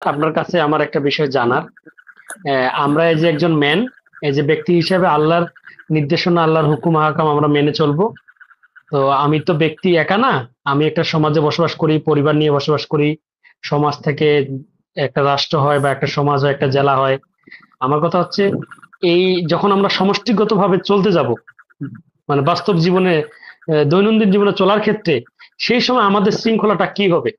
আপনার কাছে আমার একটা বিষয় জানার। আমরা এই যে একজন ম্যান, এই যে ব্যক্তি হিসেবে আল্লাহর নির্দেশনা, আল্লাহর হুকুম হাকাম আমরা মেনে চলবো। তো আমি তো ব্যক্তি একা না, আমি একটা সমাজে বসবাস করি, পরিবার নিয়ে বসবাস করি। সমাজ থেকে একটা রাষ্ট্র হয় বা একটা সমাজ হয়, একটা জেলা হয়। আমার কথা হচ্ছে, এই যখন আমরা সমষ্টিগতভাবে চলতে যাব, মানে বাস্তব জীবনে, দৈনন্দিন জীবনে চলার ক্ষেত্রে, সেই সময় আমাদের শৃঙ্খলাটা কি হবে?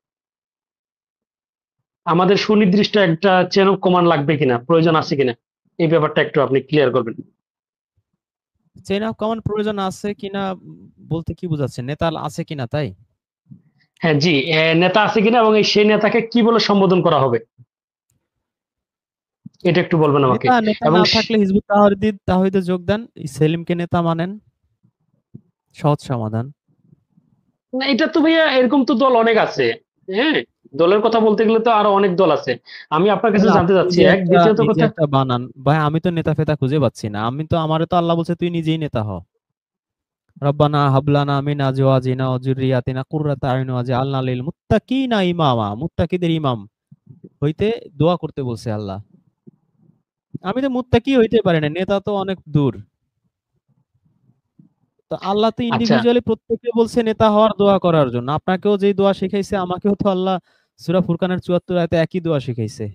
আমাদের সুনির্দিষ্ট একটা চেন অফ কমান্ড লাগবে কিনা, প্রয়োজন আছে কিনা, এই ব্যাপারটা একটু আপনি ক্লিয়ার করবেন। চেইন অফ কমান্ড প্রয়োজন আছে কিনা বলতে কি বোঝাচ্ছে? নেতা আছে কিনা তাই? হ্যাঁ, জি। নেতা আছে কিনা এবং সেই নেতাকে কি বলে সম্বোধন করা হবে, এটা একটু বলবেন আমাকে। নেতা নেতা এবং না থাকলে হিজবুত তাওহীদে যোগ দেন, সেলিমকে নেতা মানেন, সহজ সমাধান। না, এটা তো ভাইয়া এরকম তো দল অনেক আছে। হ্যাঁ, দলের কথা বলতে গেলে তো আরো অনেক দল আছে। আমি আপনার কাছে তাহলে জানতে আপনি চাচ্ছি, নিজে এক একটা দ্বিতীয়ত নিজে কথা। একটা বানান ভাই। আমি তো নেতা ফেতা খুঁজে পাচ্ছি না। আমি তো, আমারে তো আল্লাহ বলছে তুই নিজেই নেতা হ। রব্বানা হাবলানা মিন আজওয়াজিনা ওয়া যুররিয়াতিনা কুররাতা আয়ুন ওয়াজআলনা লিল মুত্তাকিনা ইমামা। মুত্তাকিদের ইমাম হইতে দোয়া করতে বলছে আল্লাহ। আমি তো মুত্তাকি হইতে পারি না, নেতা তো অনেক দূর। তো আল্লাহ তো আচ্ছা। ইন্ডিভিজুয়ালি প্রত্যেককে বলছে নেতা হওয়ার দোয়া করার জন্য। আপনাকেও যেই দোয়া শিখাইছে, আমাকেও তো আল্লাহ সূরা ফুরকানের ৭৪ আয়াতে একই দোয়া শিখাইছে।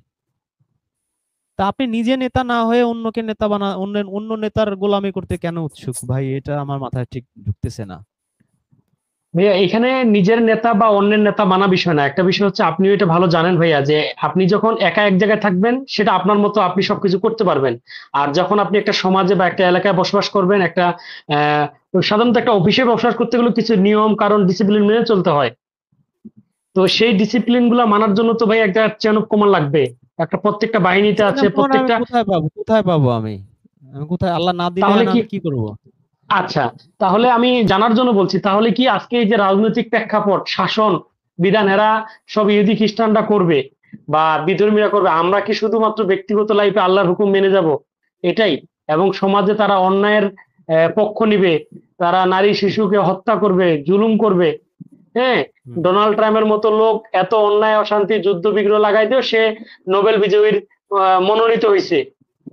তা আপনি নিজে নেতা না হয়ে অন্যকে নেতা অন্য নেতার গোলামি করতে কেন উৎসুক ভাই? এটা আমার মাথায় ঠিক ঢুকতেছে না। ভাইয়া, এখানে নিজের নেতা বা অন্যের নেতা মানা বিষয় না। একটা বিষয় হচ্ছে, আপনিও এটা ভালো জানেন ভাইয়া, যে আপনি যখন একা এক জায়গায় থাকবেন, সেটা আপনার মতো আপনি সবকিছু করতে পারবেন। আর যখন আপনি একটা সমাজে বা একটা এলাকায় বসবাস করবেন, একটা আহ সাধারণত একটা অফিসে বসবাস করতে গেলে কিছু নিয়ম কারণ ডিসিপ্লিন মেনে চলতে হয়। তো সেই ডিসিপ্লিন গুলা মানার জন্য তো ভাই একটা চেন অফ কমান্ড লাগবে। একটা প্রত্যেকটা বাহিনীতে চেইন আছে অফ কমান্ড আমি প্রত্যেকটা। কোথায় পাবো? কোথায় পাবো আমি? আমি কোথায়, আল্লাহ না দিলে তাহলে কি? আমি কি করব? আচ্ছা, তাহলে আমি জানার জন্য বলছি, তাহলে কি আজকে এই যে রাজনৈতিক প্রেক্ষাপট, শাসন বিধান, এরা সব ইহুদি খ্রিস্টানরা করবে বা বিধর্মীরা করবে, আমরা কি শুধুমাত্র ব্যক্তিগত লাইফে আল্লাহর হুকুম মেনে যাব, এটাই? এবং সমাজে তারা অন্যায়ের পক্ষ নিবে, তারা নারী শিশুকে হত্যা করবে, জুলুম করবে। হ্যাঁ, হুম। ডোনাল্ড ট্রাম্পের মতো লোক এত অন্যায় অশান্তি যুদ্ধ বিগ্রহ লাগাই দিয়েও সে নোবেল বিজয়ীর মনোনীত হয়েছে।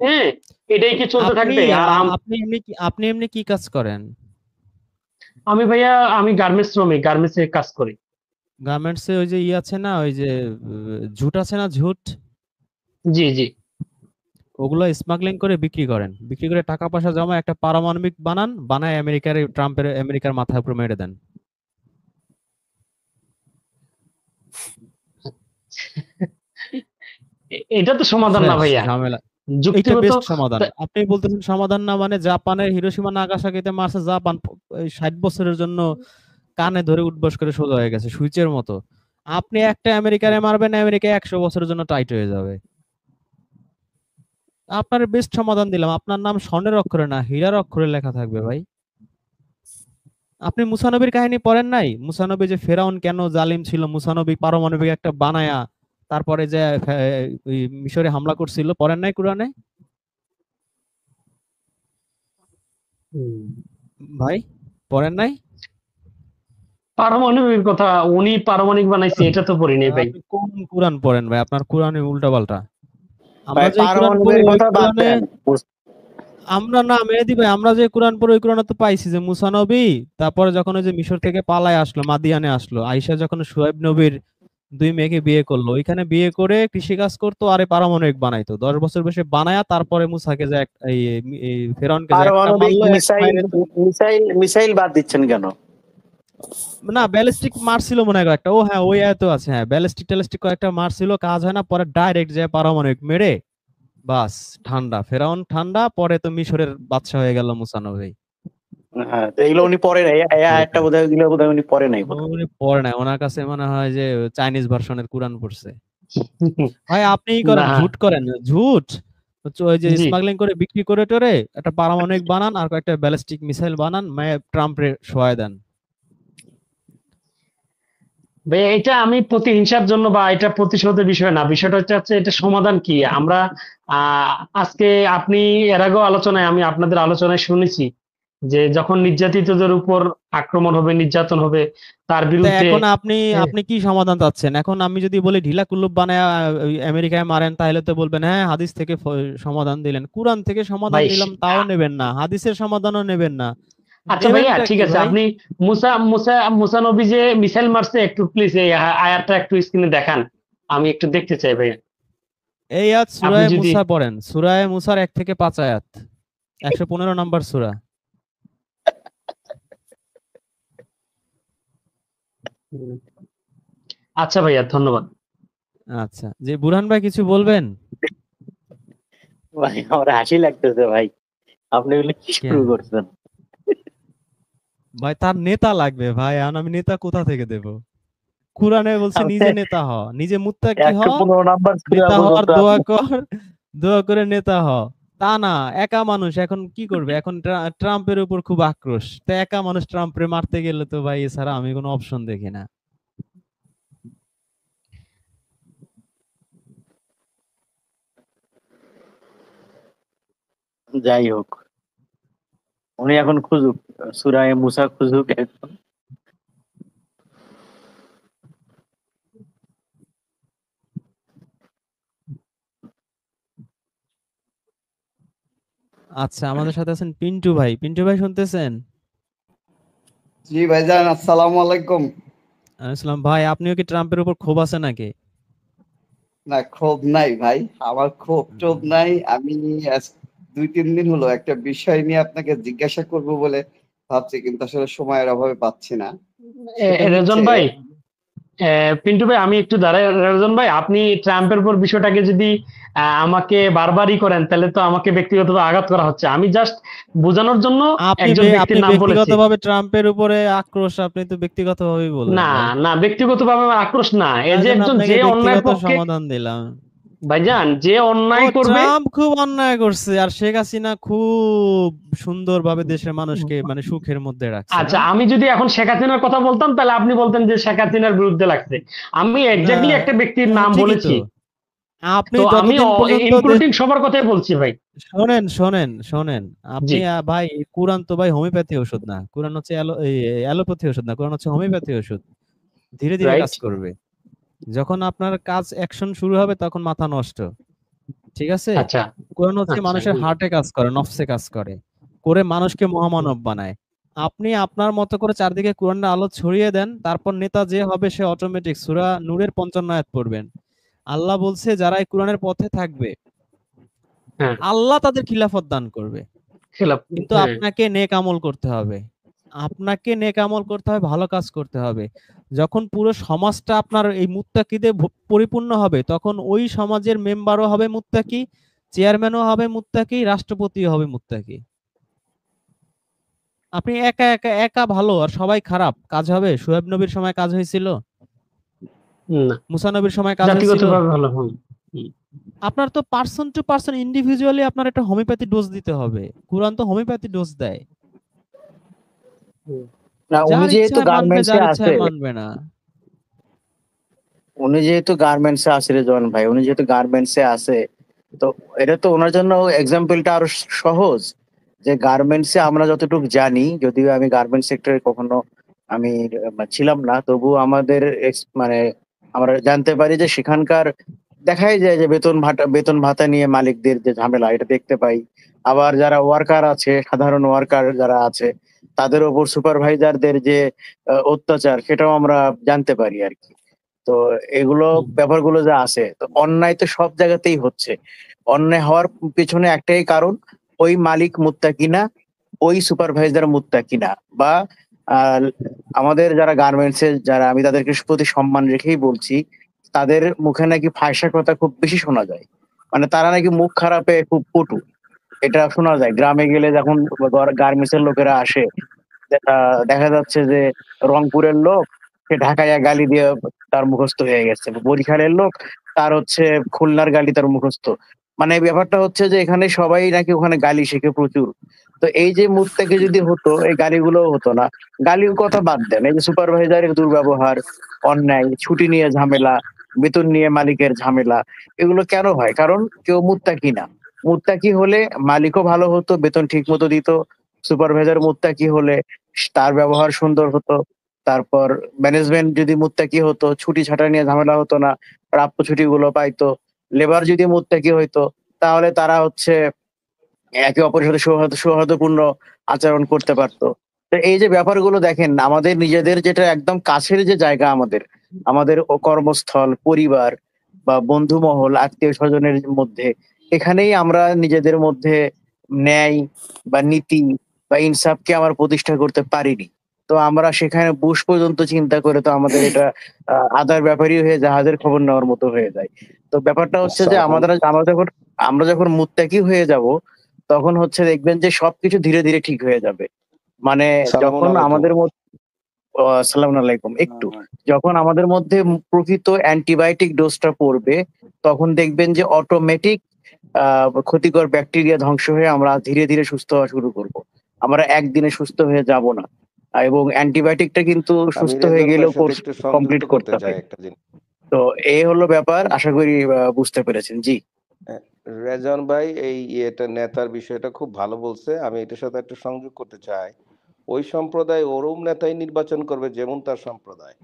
হ্যাঁ, এটাই কি চলতে আপনি থাকবে? আর আপনি এমনি কি কাজ করেন? আমি ভাইয়া, আমি গার্মেন্টস শ্রমিক, গার্মেন্টস এ কাজ করি। গার্মেন্টস এ ওই যে আছে না, ওই যে ঝুট আছে না, ঝুট, জি, জি। ওগুলো স্মাগলিং করে বিক্রি করেন। বিক্রি করে টাকা পয়সা জমা একটা পারমাণবিক বানায় আমেরিকার মাথার উপর মেরে দেন। এটা তো সমাধান না শেষ ভাইয়া, ঝামেলা। এইটা যুক্তিগত। বেস্ট সমাধান। তা- আপনি বলতেছেন সমাধান না মানে? জাপানের হিরোশিমা নাগাসাকিতে মারছে জাপান, এই ৬০ বছরের জন্য কানে ধরে উঠবস করে সোজা হয়ে গেছে সুইচের মতো। আপনি একটা আমেরিকারে মারবেন, আমেরিকা ১০০ বছরের জন্য টাইট হয়ে যাবে। আপনার বেস্ট সমাধান দিলাম। আপনার নাম স্বর্ণের অক্ষরে না, হীরার অক্ষরে লেখা থাকবে ভাই। আপনি মুসা নবীর কাহিনী পড়েন নাই? মুসা নবী যে ফেরাউন কেন জালিম ছিল, মুসা নবী পারমাণবিক একটা বানায়া তারপরে যে ওই মিশরে হামলা করছিল, পড়েন নাই কোরআনে? হুম। ভাই, পড়েন নাই? পারমাণবিক কথা উনি পারমাণবিক বানাইছে, এটা তো পড়িনি ভাই। আপনি কোন কোরআন পড়েন ভাই? আপনার কোরআনে উল্টা পাল্টা। ভাই আমরা যে কোরআন পড়ি পারমাণবিকের ওই কথা বাদ কোরআনে, দেন। আমরা না মেহেদী ভাই, আমরা যে কোরআন পড়ি ওই কোরআনে তো পাইছি যে মুসা নবী তারপরে যখন ওই যে মিশর থেকে পালায় আসলো, মাদিয়ানে আসলো, আইসা যখন শুয়াইব নবীর ২ মেয়েকে বিয়ে করলো, ওইখানে বিয়ে করে কৃষিকাজ করতো আর এই পারমাণবিক বানাইতো। ১০ বছর বসে বানায়া তারপরে মুসাকে যে এই ফেরাউনকে যে একটা পারমাণবিক মারলো, একটা মিসাইল মাইরে। মিসাইল মিসাইল বাদ দিচ্ছেন কেন? না, ব্যালিস্টিক মারছিল মনে হয় কয়েকটা। ও হ্যাঁ, ওই আয়াত আছে, হ্যাঁ ব্যালিস্টিক ট্যালিস্টিক কয়েকটা মারছিল, কাজ হয় না, পরে ডাইরেক্ট যে পারমাণবিক মেরে বাস ঠান্ডা, ফেরাউন ঠান্ডা, পরে তো মিশরের বাদশা হয়ে গেল মুসা নবী। হ্যাঁ, তো এগুলো উনি পড়ে নাই, এই আয়াতটা বোধহয় এগুলো বোধহয় উনি পড়ে নাই বোধহয়। উনি পড়ে নাই, ওনার কাছে মনে হয় যে চাইনিজ ভার্সনের কোরআন পড়ছে। ভাই আপনি ই করেন, না। ঝুট করেন, ঝুট হচ্ছে ওই যে জি স্মাগলিং করে বিক্রি করে টোরে একটা পারমাণবিক বানান আর কয়েকটা ব্যালিস্টিক মিসাইল বানান, ট্রাম্প রে শোয়ায় দেন। ভাই, এটা আমি প্রতিহিংসার জন্য বা এটা প্রতিশোধের বিষয় না। বিষয়টা হচ্ছে এটা সমাধান কি আমরা। আজকে আপনি, এর আগেও আলোচনায় আমি আপনাদের আলোচনায় শুনেছি যে যখন নির্যাতিতদের উপর আক্রমণ হবে, নির্যাতন হবে, তার তো বিরুদ্ধে এখন আপনি এ, আপনি কি সমাধান চাচ্ছেন? এখন আমি যদি বলি ঢিলা কুলুপ বানায় ওই আমেরিকায় মারেন, তাহলে তো বলবেন হ্যাঁ হাদিস থেকে সমাধান দিলেন, কোরআন থেকে সমাধান ভাই দিলাম তাও নেবেন না, হাদিসের সমাধানও নেবেন না, আচ্ছা ভাইয়া দেবেনটা ঠিক কি আছে, ভাই? আপনি মুসা মুসা মুসা নবী যে মিসাইল মারছে, একটু প্লিজ এই আয়াতটা একটু স্ক্রিনে দেখান, আমি একটু দেখতে চাই ভাইয়া। এই আয়াত আপনি সূরায়ে যদি মুসা পড়েন, সূরায়ে মুসার 1 থেকে 5 আয়াত, 115 নম্বর সূরা। হুম, আচ্ছা ভাইয়া ধন্যবাদ। আচ্ছা, যে বুরহান ভাই কিছু বলবেন? ভাই আমার হাসি লাগতেছে ভাই, আপনি এগুলো কি কেন শুরু করছেন? ভাই? তার নেতা লাগবে ভাই, আর আমি নেতা কোথা থেকে দেব? কোরআনে বলছে আপনি নিজে নেতা হ, নিজে মুত্তাকি হ, 115 নাম্বার সূরা নেতা হওয়ার পর্যন্ত দোয়া আপনি কর, দোয়া করে নেতা হ। তা না, একা মানুষ এখন কি করবে? এখন ট্রাম্পের উপর খুব আক্রোশ, তা একা মানুষ ট্রাম্পরে মারতে গেলে তো ভাই এছাড়া আমি কোনো অপশন দেখি না। যাই হোক, উনি এখন খুঁজুক, সূরা মুসা খুঁজুক এখন। আচ্ছা, আমাদের সাথে আছেন পিন্টু ভাই। পিন্টু ভাই শুনতেছেন? জি ভাইজান, আসসালামু আলাইকুম। আসসালাম ভাই, আপনিও কি ট্রাম্পের উপর ক্ষোভ আছে নাকি? না, ক্ষোভ নাই ভাই, আমার ক্ষোভ টোভ উম, নাই। আমি আজ 2-3 দিন হলো একটা বিষয় নিয়ে আপনাকে জিজ্ঞাসা করব বলে ভাবছি, কিন্তু আসলে সময়ের অভাবে পাচ্ছি না। সেটা রেজন হচ্ছে, ভাই, পিন্টু ভাই আমি একটু দাঁড়াই। রেজন ভাই, আপনি ট্রাম্পের উপর বিষয়টাকে যদি আমাকে বারবারই করেন, তাহলে তো আমাকে ব্যক্তিগতভাবে আঘাত করা হচ্ছে। আমি জাস্ট বোঝানোর জন্য একজন আপনি ব্যক্তির নাম বলেছি। ব্যক্তিগতভাবে ট্রাম্পের উপরে আক্রোশ, আপনি তো ব্যক্তিগতভাবেই বললেন না ভাই। না, ব্যক্তিগতভাবে আমার আক্রোশ না, এই তার যে জন্য একজন আপনাকে যে অন্যায়ের ব্যক্তিগত পক্ষে, সমাধান দিলাম। ভাইজান যে ও অন্যায় করবে। ট্রাম্প খুব অন্যায় করছে, আর শেখ হাসিনা খুব সুন্দরভাবে দেশের মানুষকে মানে সুখের মধ্যে রাখছে না? আচ্ছা, আমি যদি এখন শেখ হাসিনার কথা বলতাম, তাহলে আপনি বলতেন যে শেখ হাসিনার বিরুদ্ধে লাগছে। আমি না, এক্স্যাক্টলি একটা ব্যক্তির হ্যাঁ, নাম ঠিকই তো। বলেছি। আপনি তো আমি যতদিন পর্যন্ত ইনক্লুডিং সবার কথাই বলছি ভাই। শোনেন শোনেন শোনেন, জি, আপনি ভাই, কোরআন তো ভাই হোমিওপ্যাথি ওষুধ না, কোরআন হচ্ছে অ্যালোপ্যাথি ওষুধ না, কোরআন হচ্ছে হোমিওপ্যাথি ওষুধ, ধীরে ধীরে রাইট। কাজ করবে। যখন আপনার কাজ অ্যাকশন শুরু হবে তখন মাথা নষ্ট, ঠিক আছে? আচ্ছা কোরআন হচ্ছে আচ্ছা। মানুষের হার্টে কাজ করে, নফসে কাজ করে, করে মানুষকে মহামানব বানায়। আপনি আপনার মতো করে চারদিকে কোরআনের আলো ছড়িয়ে দেন, তারপর নেতা যে হবে সে অটোমেটিক। সূরা নূরের 55 আয়াত পড়বেন, আল্লাহ বলছে যারা এই কোরআনের পথে থাকবে হ্যাঁ, আল্লাহ তাদের খিলাফত দান করবে। খেলাপ। কিন্তু হ্যাঁ, আপনাকে নেক আমল করতে হবে, আপনাকে নেক আমল করতে হবে, ভালো কাজ করতে হবে। যখন পুরো সমাজটা আপনার এই মুত্তাকিদে পরিপূর্ণ হবে, তখন ওই সমাজের মেম্বারও হবে মুত্তাকি, চেয়ারম্যানও হবে মুত্তাকি, রাষ্ট্রপতিও হবে মুত্তাকি। আপনি একা একা একা ভালো আর সবাই খারাপ, কাজ হবে? শুয়েব নবীর সময় কাজ হয়েছিল? না, মুসা নবীর সময় কাজ হয়েছিল? জাতিগতভাবে ভালো। হুম, হুম, আপনার তো পার্সন টু পার্সন ইন্ডিভিজুয়ালি আপনার একটা হোমিওপ্যাথি ডোজ দিতে হবে। কোরআন তো হোমিওপ্যাথি ডোজ দেয়, না, উনি যার যেহেতু ইচ্ছায় মানবে, গার্মেন্টসে যার আছে, ইচ্ছায় মানবে না। উনি যেহেতু গার্মেন্টসে আছে, তো এটা তো ওনার জন্য এক্সাম্পলটা আরো সহজ। যে গার্মেন্টসে আমরা যতটুকু জানি, যদিও আমি গার্মেন্টস সেক্টরে কখনো আমি ছিলাম না, তবু আমাদের মানে আমরা জানতে পারি যে সেখানকার দেখাই যায় যে বেতন ভাতা নিয়ে মালিকদের যে ঝামেলা, এটা দেখতে পাই। আবার যারা ওয়ার্কার আছে, সাধারণ ওয়ার্কার যারা আছে, তাদের ওপর সুপারভাইজারদের যে অত্যাচার, সেটাও আমরা জানতে পারি আর কি। তো এগুলো হুম, ব্যাপারগুলো যা আছে, তো অন্যায় তো সব জায়গাতেই হচ্ছে। অন্যায় হওয়ার পেছনে একটাই কারণ, ওই মালিক মুত্তাকি না, ওই সুপারভাইজার মুত্তাকি না। বা আহ, আমাদের যারা গার্মেন্টস এর যারা, আমি তাদেরকে প্রতি সম্মান রেখেই বলছি, তাদের মুখে নাকি ফাঁসা কথা খুব বেশি শোনা যায়। মানে তারা নাকি মুখ খারাপে খুব পটু, এটা শোনা যায়। গ্রামে গেলে যখন গার্মেন্টস এর লোকেরা আসে, দেখা যাচ্ছে যে রংপুরের লোক সে ঢাকাইয়া গালি দিয়ে তার মুখস্থ হয়ে গেছে, বরিশালের লোক তার হচ্ছে খুলনার গালি তার মুখস্থ। মানে ব্যাপারটা হচ্ছে যে এখানে সবাই নাকি ওখানে গালি শেখে প্রচুর। তো এই যে মুত্তাকি যদি হতো, এই গালিগুলোও হতো না। গালির কথা বাদ দেন, এই যে সুপারভাইজারের দুর্ব্যবহার, অন্যায়, ছুটি নিয়ে ঝামেলা, বেতন নিয়ে মালিকের ঝামেলা, এগুলো কেন হয়? কারণ কেউ মুত্তাকি না। মুত্তাকি হলে মালিকও ভালো হতো, বেতন ঠিক মতো দিত, সুপারভাইজার মুত্তাকি হলে তার ব্যবহার সুন্দর হতো। তারপর ম্যানেজমেন্ট যদি মুত্তাকি হতো, ছুটি ছাটা নিয়ে ঝামেলা হতো না, প্রাপ্য ছুটিগুলো পাইতো। লেবার যদি মুত্তাকি হইতো, তাহলে তারা হচ্ছে একে অপরের সাথে সৌহার্দ্যপূর্ণ আচরণ করতে পারতো। তো এই যে ব্যাপারগুলো দেখেন, আমাদের নিজেদের যেটা একদম কাছের যে জায়গা, আমাদের কর্মস্থল, পরিবার বা বন্ধু মহল, আত্মীয় স্বজনের মধ্যে, এখানেই আমরা নিজেদের মধ্যে ন্যায় বা নীতি বা ইনসাফকে আমরা প্রতিষ্ঠা করতে পারিনি। তো আমরা সেখানে বুশ পর্যন্ত চিন্তা করে তো আমাদের এটা আদার ব্যাপারই হয়ে জাহাজের খবর নেওয়ার মতো হয়ে যায়। তো ব্যাপারটা হচ্ছে যে আমরা যখন মুত্তাকি হয়ে যাব, তখন হচ্ছে দেখবেন যে সবকিছু ধীরে ধীরে ঠিক হয়ে যাবে। মানে সালামুন যখন আলাইকুম। আমাদের মধ্যে আসসালামু আলাইকুম, যখন আমাদের মধ্যে প্রকৃত অ্যান্টিবায়োটিক ডোজটা পড়বে, তখন দেখবেন যে অটোমেটিক ক্ষতিকর ব্যাকটেরিয়া ধ্বংস হয়ে আমরা ধীরে ধীরে সুস্থ হওয়া শুরু করব। আমরা একদিনে সুস্থ হয়ে যাব না। এবং অ্যান্টিবায়োটিকটা কিন্তু আমি সুস্থ হয়ে রেজন গেলেও ভাইয়ের সাথে কোর্স একটু কমপ্লিট সংযুক্ত করতে করতে চাই হয়। একটা জিনিস। তো এই হলো ব্যাপার, আশা করি বুঝতে পেরেছেন। জি। রেজন ভাই এই এটা নেতার বিষয়টা খুব ভালো বলছে, আমি এটার সাথে একটু সংযোগ করতে চাই। ওই সম্প্রদায় ওরম নেতাই নির্বাচন করবে যেমন তার সম্প্রদায়।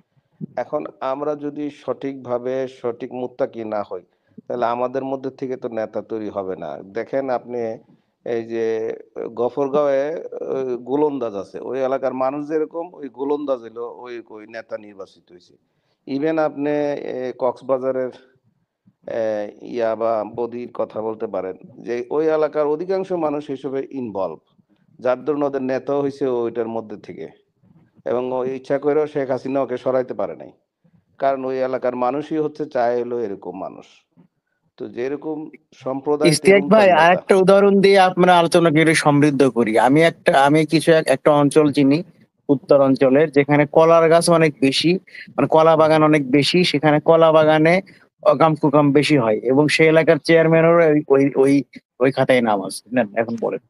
এখন আমরা যদি সঠিকভাবে সঠিক মুত্তাকি না হই, তাহলে আমাদের মধ্যে থেকে তো নেতা তৈরি হবে না। দেখেন আপনি এই যে গফরগাঁওয়ে গোলন্দাজ আছে, ওই এলাকার মানুষ যেরকম ওই গোলন্দাজ হলো ওই নেতা নির্বাচিত হয়েছে। ইভেন আপনি কক্সবাজারের ইয়া বা বদির কথা বলতে পারেন, যে ওই এলাকার অধিকাংশ মানুষ হিসেবে ইনভলভ, যার জন্য ওদের নেতাও হয়েছে ওইটার মধ্যে থেকে, এবং ওই ইচ্ছা করেও শেখ হাসিনা ওকে সরাইতে পারে নাই, কারণ ওই এলাকার মানুষই হচ্ছে চায় হলো এরকম মানুষ। তো যেরকম সম্প্রদায় ইশতিয়াক তেরকম ভাই, তার আর নেতা। একটা উদাহরণ দিয়ে আপনার আলোচনাকে একটু সমৃদ্ধ করি। আমি একটা অঞ্চল চিনি, উত্তর অঞ্চলের, যেখানে কলার গাছ অনেক বেশি, মানে কলা বাগান অনেক বেশি। সেখানে কলা বাগানে অকাম কুকাম বেশি হয়, এবং সেই এলাকার চেয়ারম্যানেরও ওই ওই ওই খাতায় নাম আছে। নেন, এখন বলেন।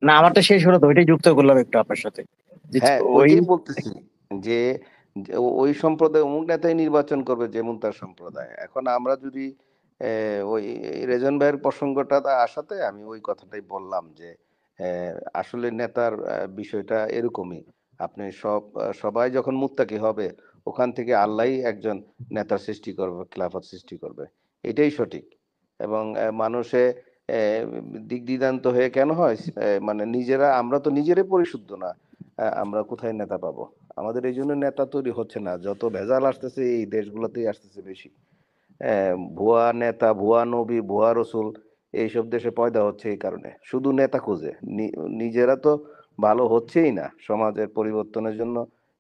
না, আমারটা শেষ হলো তো, ওইটাই যুক্ত করলাম একটু আপনার সাথে। যে হ্যাঁ, ওই ওইটাই বলতেছি যে যে ওই সম্প্রদায় অমুক নেতাই নির্বাচন করবে যেমন তার সম্প্রদায়। এখন আমরা যদি ওই রেজন ভাইয়ের প্রসঙ্গটা আসাতে আমি ওই কথাটাই বললাম যে আসলে নেতার বিষয়টা এরকমই। আপনি সবাই যখন মুত্তাকি হবে, ওখান থেকে আল্লাহই একজন নেতার সৃষ্টি করবে, খিলাফত সৃষ্টি করবে, এটাই সঠিক। এবং মানুষে দিক দিদান্ত হয়ে কেন হয়, মানে আমরা তো নিজেরাই পরিশুদ্ধ না, আমরা কোথায় নেতা পাবো? আমাদের এই জন্য নেতা তৈরি হচ্ছে না। যত ভেজাল আসতেছে এই দেশগুলোতেই আসতেছে বেশি। ভুয়া নেতা, ভুয়া নবী, ভুয়া রসুল এইসব দেশে পয়দা হচ্ছে এই কারণে। শুধু নেতা খুঁজে, নিজেরা তো ভালো হচ্ছেই না। সমাজের পরিবর্তনের জন্য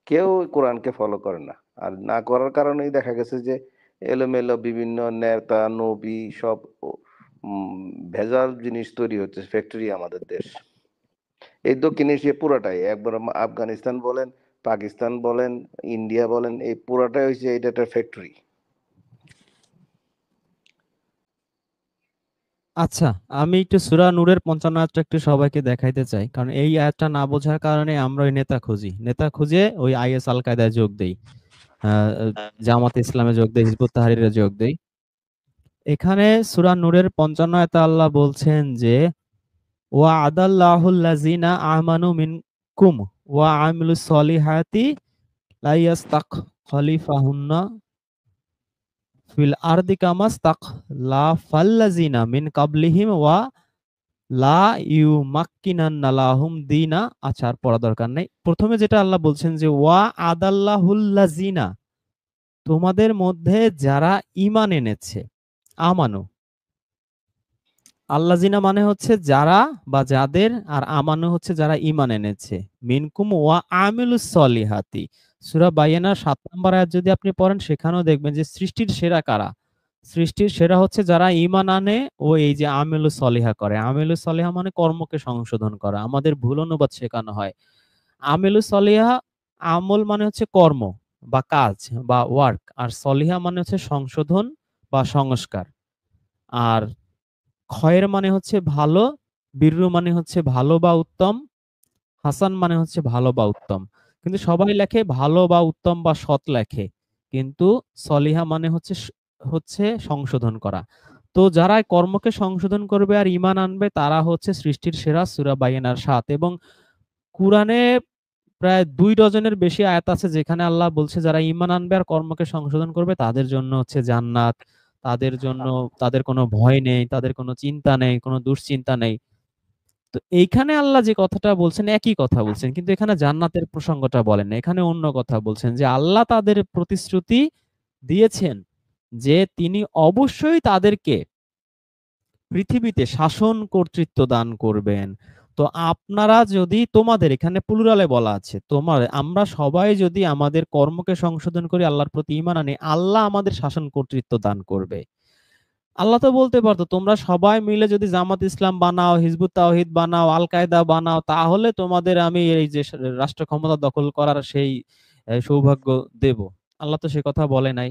কেউ কোরআনকে ফলো করে না, আর না করার কারণেই দেখা গেছে যে এলোমেলো বিভিন্ন নেতা নবী সব ভেজাল জিনিস তৈরি হচ্ছে, ফ্যাক্টরি আমাদের দেশ। এই দক্ষিণ এশিয়া পুরাটাই একবার, আফগানিস্তান বলেন, পাকিস্তান বলেন, ইন্ডিয়া বলেন, এই পুরাটাই হচ্ছে এটা একটা ফ্যাক্টরি। আচ্ছা, আমি একটু সূরা নূরের 55 আয়াতটা একটু সবাইকে দেখাইতে চাই, কারণ এই আয়াতটা না বোঝার কারণে আমরা ওই নেতা খুঁজে ওই আইএস আল কায়দায় যোগ দেই, জামাতে ইসলামে যোগ দেই, হিজবুত তাহরীরে যোগ দেই। এখানে সূরা নূরের 55 আয়াতে আল্লাহ বলছেন যে ওয়া আদাল্লাহুল্লাযিনা আমানু মিনকুম ওয়া আমিলুস সলিহাতি লা ইয়াস্তাখলিফাহুন্না ফিল আরদি কামাস্তাখলাফাল্লাযিনা মিন কাবলিহিম ওয়া লা ইউমাক্কিনান্না লাহুম দীনা। আচ্ছা, আর পড়া দরকার নেই। প্রথমে যেটা আল্লাহ বলছেন যে ওয়া আদাল্লাহুল্লাযিনা, তোমাদের মধ্যে যারা ঈমান এনেছে, আমানু, আল্লাযিনা মানে হচ্ছে যারা বা যাদের, আর আমানু হচ্ছে যারা ঈমান এনেছে, মিনকুম ওয়া আমিলুস সলিহাতি। সূরা বাইয়ানার ৭ নম্বর আয়াত যদি আপনি পড়েন, সেখানেও দেখবেন যে সৃষ্টির সেরা কারা? সৃষ্টির সেরা হচ্ছে যারা ঈমান আনে ও এই যে আমিলুস সলিহা করে। আমিলুস সলিহা মানে কর্মকে সংশোধন করা। আমাদের ভুল অনুবাদ শেখানো হয়। আমিলুস সলিহা, আমল মানে হচ্ছে কর্ম বা কাজ বা ওয়ার্ক, আর সলিহা মানে হচ্ছে সংশোধন বা সংস্কার। আর খয়ের মানে হচ্ছে ভালো, বিররু মানে হচ্ছে ভালো বা উত্তম, হাসান মানে হচ্ছে ভালো বা উত্তম। কিন্তু সবাই লেখে ভালো বা উত্তম বা সৎ লেখে, কিন্তু সলিহা মানে হচ্ছে সংশোধন করা। তো যারা এই কর্মকে সংশোধন করবে আর ঈমান আনবে তারা হচ্ছে সৃষ্টির সেরা। সূরা বাইয়িনার ৭। এবং কুরআনে প্রায় ২ ডজনের বেশি আয়াত আছে যেখানে আল্লাহ বলছে যারা ঈমান আনবে আর কর্মকে সংশোধন করবে তাদের জন্য হচ্ছে জান্নাত, তাদের জন্য তাদের কোনো ভয় নেই, তাদের কোনো চিন্তা নেই, কোনো দুশ্চিন্তা নেই। তো এইখানে আল্লাহ যে কথাটা বলছেন একই কথা বলছেন, কিন্তু এখানে জান্নাতের প্রসঙ্গটা বলেন না, এখানে অন্য কথা বলছেন যে আল্লাহ তাদের প্রতিশ্রুতি দিয়েছেন যে তিনি অবশ্যই তাদেরকে পৃথিবীতে শাসন কর্তৃত্ব দান করবেন। তো আপনারা যদি তোমাদের, এখানে প্লুরালে বলা আছে, আমরা সবাই যদি আমাদের কর্মকে সংশোধন করি, আল্লাহর প্রতি ঈমান আনি, আল্লাহ আমাদের শাসন কর্তৃত্ব দান করবে। আল্লাহ তো বলতে পারতো তোমরা সবাই মিলে যদি জামাত ইসলাম বানাও, হিজবুত তাওহীদ বানাও, আল কায়দা বানাও, তাহলে তোমাদের আমি এই যে রাষ্ট্র ক্ষমতা দখল করার সেই সৌভাগ্য দেব। আল্লাহ তো সে কথা বলে নাই।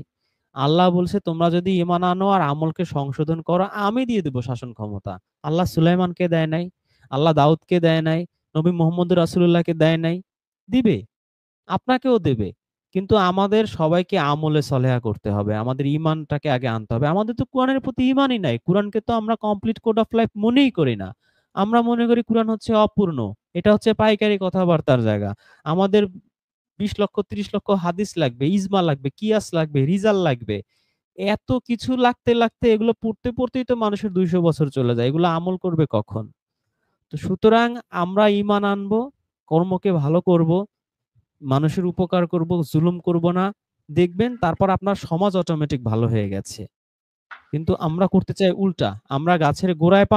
আল্লাহ বলছে তোমরা যদি ঈমান আনো আর আমলকে সংশোধন করো, আমি দিয়ে দেব শাসন ক্ষমতা। আল্লাহ সুলাইমানকে দেয় নাই, আল্লাহ দাউদকে দেয় নাই, নবী মুহাম্মদ রাসূলুল্লাহকে দেয় নাই? দিবে, আপনাকেও দেবে। কিন্তু আমাদের সবাইকে আমলে সলেহা করতে হবে, আমাদের ঈমানটাকে আগে আনতে হবে। আমাদের তো কোরআনের প্রতি ঈমানই নাই। কোরআনকে তো আমরা কমপ্লিট কোড অফ লাইফ মনেই করি না। আমরা মনে করি কোরআন হচ্ছে অপূর্ণ, এটা হচ্ছে পাইকারি কথাবার্তার জায়গা। আমাদের ২০ লক্ষ ৩০ লক্ষ হাদিস লাগবে, ইজমা লাগবে, কিয়াস লাগবে, রিজাল লাগবে। এত কিছু লাগতে লাগতে এগুলো পড়তে পড়তেই তো মানুষের ২০০ বছর চলে যায়। এগুলো আমল করবে কখন? তো সুতরাং আমরা ঈমান আনবো, কর্মকে ভালো করব, মানুষের উপকার করব, জুলুম করব না। দেখবেন তারপর আপনার সমাজ অটোমেটিক ভালো হয়ে গেছে। কিন্তু আমরা করতে চাই উল্টা। আমরা গাছের গোড়ায়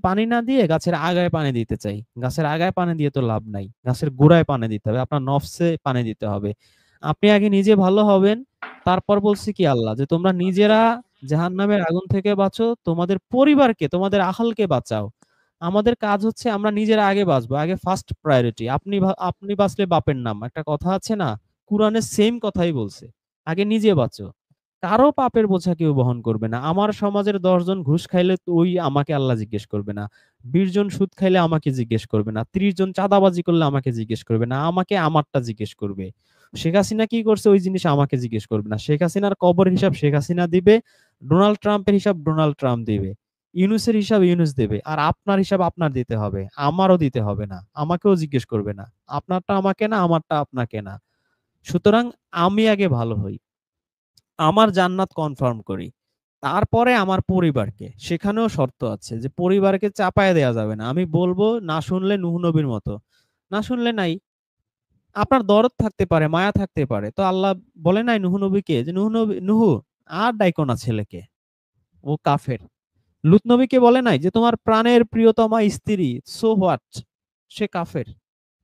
পানি না দিয়ে গাছের আগায় পানি দিতে চাই। গাছের আগায় পানি দিয়ে তো লাভ নাই। গাছের গোড়ায় পানি দিতে হবে। আপনার নফসে পানি দিতে হবে। আপনি আগে নিজে ভালো হবেন, তারপর বলছি কি আল্লাহ যে তোমরা নিজেরা জাহান্নামের আগুন থেকে বাঁচো, তোমাদের পরিবারকে, তোমাদের আহলকে বাঁচাও। আমাদের কাজ হচ্ছে আমরা নিজেরা আগে বাঁচবো, আগে ফার্স্ট প্রায়োরিটি। আপনি বাঁচলে বাপের নাম, একটা কথা আছে না? কুরআনে সেম কথাই বলছে, আগে নিজে বাঁচো। কারো পাপের বোঝা কেউ বহন করবে না। আমার সমাজের ১০ জন ঘুষ খাইলে ওই আমাকে আল্লাহ জিজ্ঞেস করবে না, ২০ জন সুদ খাইলে আমাকে জিজ্ঞেস করবে না, ৩০ জন চাঁদাবাজি করলে আমাকে জিজ্ঞেস করবে না, আমাকে আমারটা জিজ্ঞেস করবে। শেখ হাসিনা কি করছে ওই জিনিস আমাকে জিজ্ঞেস করবে না। শেখ হাসিনার কবরের হিসাব শেখ হাসিনা দিবে, ডোনাল্ড ট্রাম্পের হিসাব ডোনাল্ড ট্রাম্প দিবে, ইউনূসের হিসাব ইউনূস দেবে, আর আপনার হিসাব আপনার দিতে হবে, আমারও দিতে হবে না, আমাকেও জিজ্ঞেস করবে না। আপনারটা আমাকে না, আমারটা আপনাকে না। সুতরাং আমি আগে ভালো হই, আমার জান্নাত কনফার্ম করি, তারপরে আমার পরিবারকে। সেখানেও শর্ত আছে যে পরিবারকে চাপায় দেয়া যাবে না। আমি বলবো না শুনলে নূহ নবীর মতো, না শুনলে নাই। আপনার দরদ থাকতে পারে, মায়া থাকতে পারে। তো আল্লাহ বলে নাই নূহ নবীকে যে নূহ আর ডাইকো না ছেলেকে, ও কাফের। লূত নবীকে বলে নাই যে তোমার প্রাণের প্রিয়তমা স্ত্রী, সো হোয়াট, সে কাফের,